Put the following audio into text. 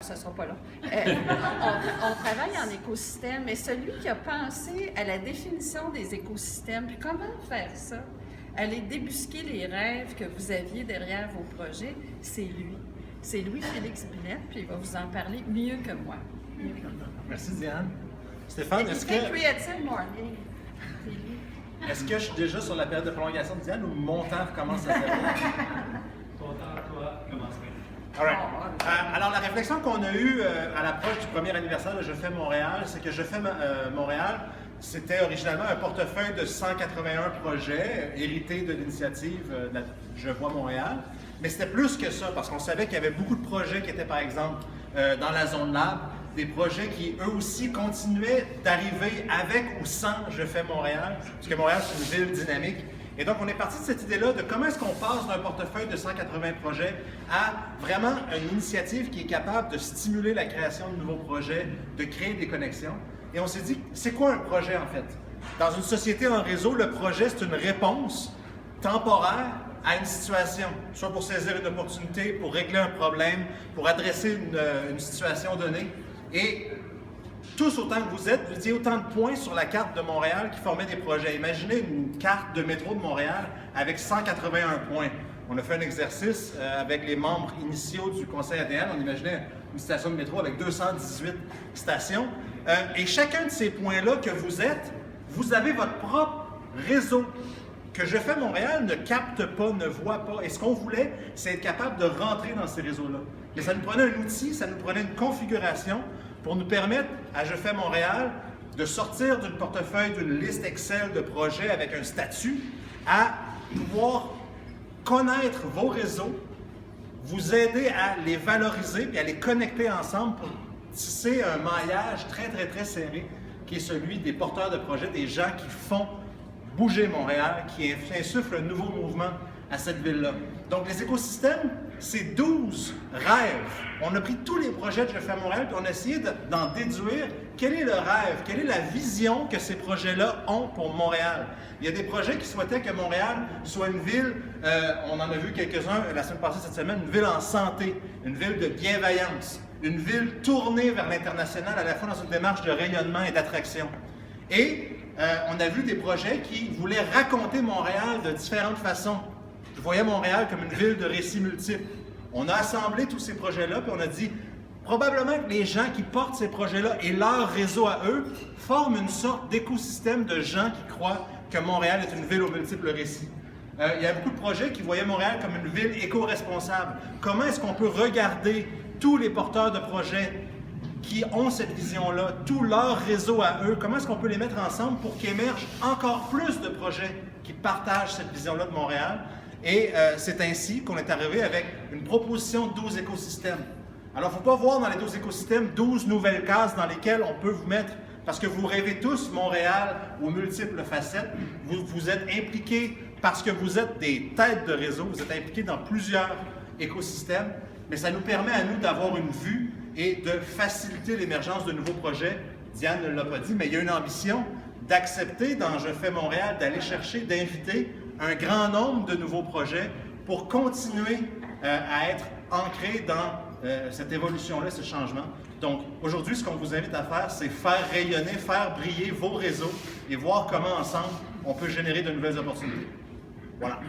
ce ne sera pas long. On travaille en écosystème, mais celui qui a pensé à la définition des écosystèmes, puis comment faire ça, aller débusquer les rêves que vous aviez derrière vos projets, c'est lui. C'est Louis-Félix Binette, puis il va vous en parler mieux que moi. Merci, Diane. Stéphane, est-ce que je suis déjà sur la période de prolongation de Diane ou mon temps commence à s'élever? Ton temps, toi, commence bien. All right. Alors, la réflexion qu'on a eue à l'approche du premier anniversaire de Je fais Montréal, c'est que Je fais Montréal, c'était originalement un portefeuille de 181 projets hérités de l'initiative Je vois Montréal. Mais c'était plus que ça, parce qu'on savait qu'il y avait beaucoup de projets qui étaient, par exemple, dans la zone lab, des projets qui, eux aussi, continuaient d'arriver avec ou sans Je fais Montréal, parce que Montréal, c'est une ville dynamique. Et donc, on est parti de cette idée-là de comment est-ce qu'on passe d'un portefeuille de 180 projets à vraiment une initiative qui est capable de stimuler la création de nouveaux projets, de créer des connexions. Et on s'est dit, c'est quoi un projet en fait? Dans une société en réseau, le projet, c'est une réponse temporaire à une situation, soit pour saisir une opportunité, pour régler un problème, pour adresser une situation donnée. Et tous autant que vous êtes, vous étiez autant de points sur la carte de Montréal qui formaient des projets. Imaginez une carte de métro de Montréal avec 181 points. On a fait un exercice avec les membres initiaux du conseil ADN. On imaginait une station de métro avec 218 stations. Et chacun de ces points-là que vous êtes, vous avez votre propre réseau que Je fais Montréal ne capte pas, ne voit pas. Et ce qu'on voulait, c'est être capable de rentrer dans ces réseaux-là. Mais ça nous prenait un outil, ça nous prenait une configuration pour nous permettre à Je fais Montréal de sortir d'une portefeuille, d'une liste Excel de projets avec un statut, à pouvoir connaître vos réseaux, vous aider à les valoriser et à les connecter ensemble pour tisser un maillage très, très, très serré qui est celui des porteurs de projets, des gens qui font bouger Montréal, qui insufflent un nouveau mouvement à cette ville-là. Donc, les écosystèmes, c'est 12 rêves. On a pris tous les projets de Je fais Montréal et on a essayé d'en déduire quel est le rêve, quelle est la vision que ces projets-là ont pour Montréal. Il y a des projets qui souhaitaient que Montréal soit une ville, on en a vu quelques-uns la semaine passée, cette semaine, une ville en santé, une ville de bienveillance, une ville tournée vers l'international à la fois dans une démarche de rayonnement et d'attraction. Et on a vu des projets qui voulaient raconter Montréal de différentes façons. Je voyais Montréal comme une ville de récits multiples. On a assemblé tous ces projets-là, puis on a dit, probablement que les gens qui portent ces projets-là et leur réseau à eux forment une sorte d'écosystème de gens qui croient que Montréal est une ville aux multiples récits. Il y a beaucoup de projets qui voyaient Montréal comme une ville éco-responsable. Comment est-ce qu'on peut regarder tous les porteurs de projets qui ont cette vision-là, tout leur réseau à eux, comment est-ce qu'on peut les mettre ensemble pour qu'émergent encore plus de projets qui partagent cette vision-là de Montréal? Et c'est ainsi qu'on est arrivé avec une proposition de 12 écosystèmes. Alors, il ne faut pas voir dans les 12 écosystèmes 12 nouvelles cases dans lesquelles on peut vous mettre, parce que vous rêvez tous Montréal aux multiples facettes. Vous êtes impliqués parce que vous êtes des têtes de réseau, vous êtes impliqués dans plusieurs écosystèmes, mais ça nous permet à nous d'avoir une vue et de faciliter l'émergence de nouveaux projets. Diane ne l'a pas dit, mais il y a une ambition d'accepter dans Je fais Montréal, d'aller chercher, d'inviter un grand nombre de nouveaux projets pour continuer à être ancré dans cette évolution-là, ce changement. Donc, aujourd'hui, ce qu'on vous invite à faire, c'est faire rayonner, faire briller vos réseaux et voir comment, ensemble, on peut générer de nouvelles opportunités. Voilà.